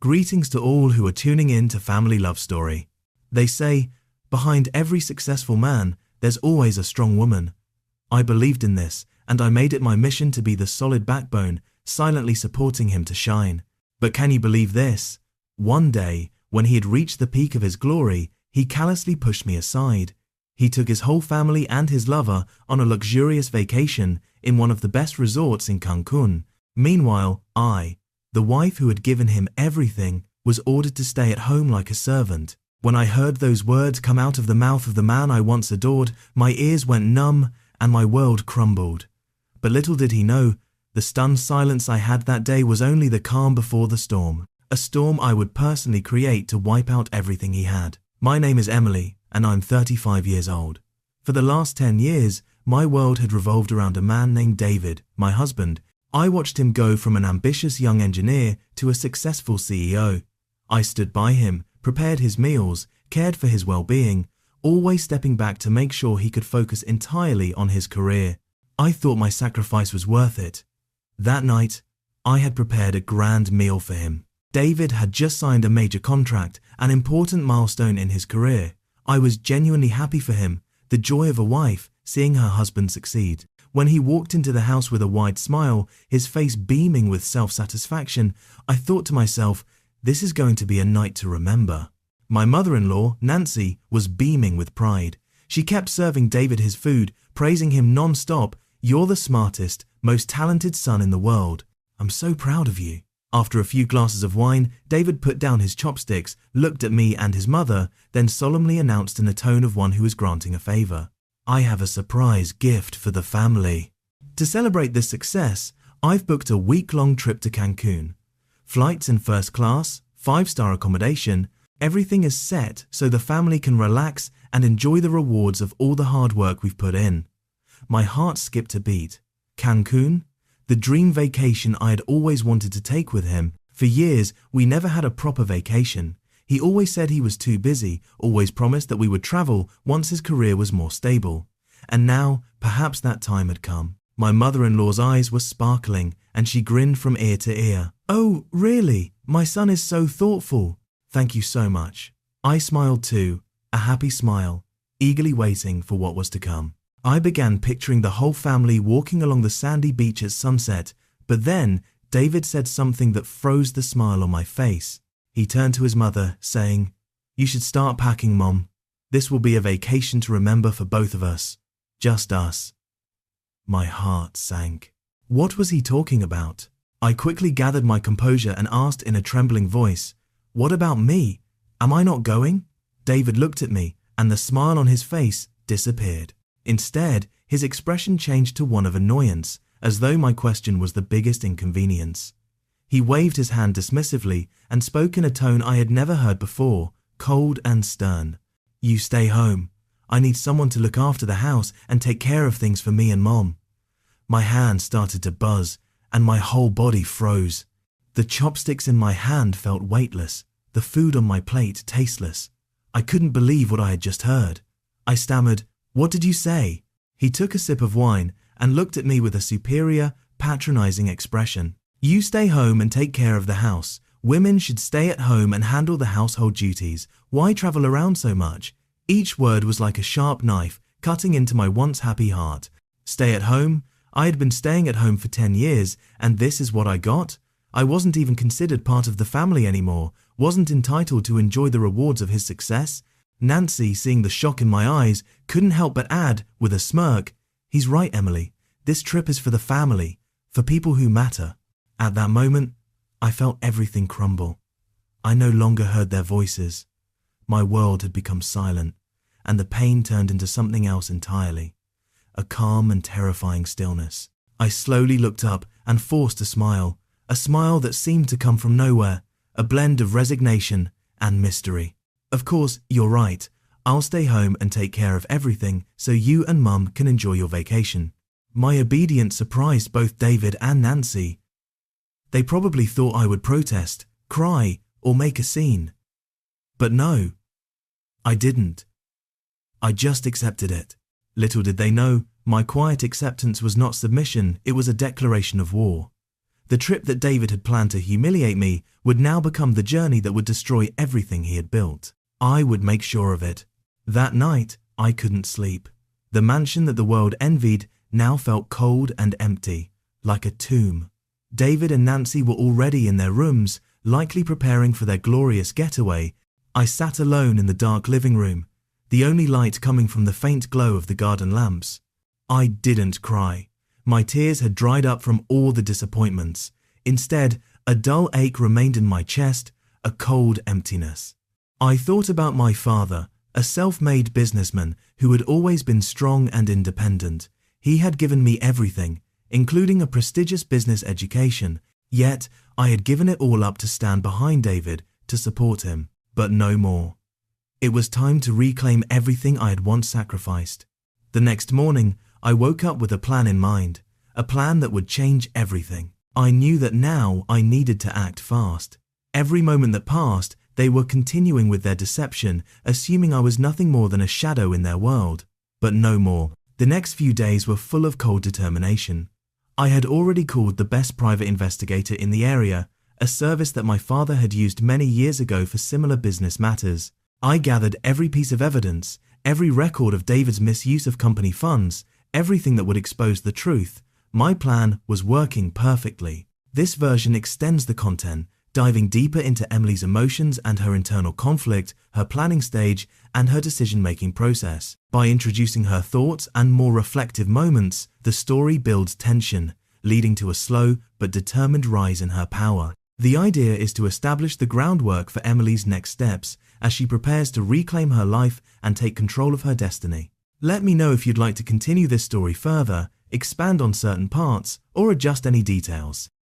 Greetings to all who are tuning in to Family Love Story. They say, behind every successful man, there's always a strong woman. I believed in this, and I made it my mission to be the solid backbone, silently supporting him to shine. But can you believe this? One day, when he had reached the peak of his glory, he callously pushed me aside. He took his whole family and his lover on a luxurious vacation in one of the best resorts in Cancun. Meanwhile, I, the wife who had given him everything, was ordered to stay at home like a servant. When I heard those words come out of the mouth of the man I once adored, my ears went numb and my world crumbled. But little did he know, the stunned silence I had that day was only the calm before the storm, a storm I would personally create to wipe out everything he had. My name is Emily, and I'm 35 years old. For the last 10 years, my world had revolved around a man named David, my husband. I watched him go from an ambitious young engineer to a successful CEO. I stood by him, prepared his meals, cared for his well-being, always stepping back to make sure he could focus entirely on his career. I thought my sacrifice was worth it. That night, I had prepared a grand meal for him. David had just signed a major contract, an important milestone in his career. I was genuinely happy for him, the joy of a wife, seeing her husband succeed. When he walked into the house with a wide smile, his face beaming with self-satisfaction, I thought to myself, this is going to be a night to remember. My mother-in-law, Nancy, was beaming with pride. She kept serving David his food, praising him non-stop. You're the smartest, most talented son in the world. I'm so proud of you. After a few glasses of wine, David put down his chopsticks, looked at me and his mother, then solemnly announced in the tone of one who is granting a favor. I have a surprise gift for the family. To celebrate this success, I've booked a week-long trip to Cancun. Flights in first class, 5-star accommodation, everything is set so the family can relax and enjoy the rewards of all the hard work we've put in. My heart skipped a beat. Cancun? The dream vacation I had always wanted to take with him. For years, we never had a proper vacation. He always said he was too busy, always promised that we would travel once his career was more stable. And now, perhaps that time had come. My mother-in-law's eyes were sparkling, and she grinned from ear to ear. Oh, really? My son is so thoughtful. Thank you so much. I smiled too, a happy smile, eagerly waiting for what was to come. I began picturing the whole family walking along the sandy beach at sunset, but then David said something that froze the smile on my face. He turned to his mother, saying, "You should start packing, Mom. This will be a vacation to remember for both of us. Just us." My heart sank. What was he talking about? I quickly gathered my composure and asked in a trembling voice, "What about me? Am I not going?" David looked at me, and the smile on his face disappeared. Instead, his expression changed to one of annoyance, as though my question was the biggest inconvenience. He waved his hand dismissively and spoke in a tone I had never heard before, cold and stern. "You stay home. I need someone to look after the house and take care of things for me and Mom." My hand started to buzz, and my whole body froze. The chopsticks in my hand felt weightless, the food on my plate tasteless. I couldn't believe what I had just heard. I stammered, "What did you say?" He took a sip of wine and looked at me with a superior, patronizing expression. "You stay home and take care of the house. Women should stay at home and handle the household duties. Why travel around so much?" Each word was like a sharp knife, cutting into my once happy heart. Stay at home? I had been staying at home for 10 years, and this is what I got? I wasn't even considered part of the family anymore, wasn't entitled to enjoy the rewards of his success. Nancy, seeing the shock in my eyes, couldn't help but add, with a smirk, "He's right, Emily. This trip is for the family, for people who matter." At that moment, I felt everything crumble. I no longer heard their voices. My world had become silent, and the pain turned into something else entirely, a calm and terrifying stillness. I slowly looked up and forced a smile that seemed to come from nowhere, a blend of resignation and mystery. "Of course, you're right. I'll stay home and take care of everything so you and Mum can enjoy your vacation." My obedience surprised both David and Nancy. They probably thought I would protest, cry, or make a scene. But no, I didn't. I just accepted it. Little did they know, my quiet acceptance was not submission, it was a declaration of war. The trip that David had planned to humiliate me would now become the journey that would destroy everything he had built. I would make sure of it. That night, I couldn't sleep. The mansion that the world envied now felt cold and empty, like a tomb. David and Nancy were already in their rooms, likely preparing for their glorious getaway. I sat alone in the dark living room, the only light coming from the faint glow of the garden lamps. I didn't cry. My tears had dried up from all the disappointments. Instead, a dull ache remained in my chest, a cold emptiness. I thought about my father, a self-made businessman who had always been strong and independent. He had given me everything, including a prestigious business education, yet I had given it all up to stand behind David, to support him, but no more. It was time to reclaim everything I had once sacrificed. The next morning, I woke up with a plan in mind, a plan that would change everything. I knew that now I needed to act fast. Every moment that passed, they were continuing with their deception, assuming I was nothing more than a shadow in their world. But no more. The next few days were full of cold determination. I had already called the best private investigator in the area, a service that my father had used many years ago for similar business matters. I gathered every piece of evidence, every record of David's misuse of company funds, everything that would expose the truth. My plan was working perfectly. This version extends the content, diving deeper into Emily's emotions and her internal conflict, her planning stage, and her decision-making process. By introducing her thoughts and more reflective moments, the story builds tension, leading to a slow but determined rise in her power. The idea is to establish the groundwork for Emily's next steps as she prepares to reclaim her life and take control of her destiny. Let me know if you'd like to continue this story further, expand on certain parts, or adjust any details.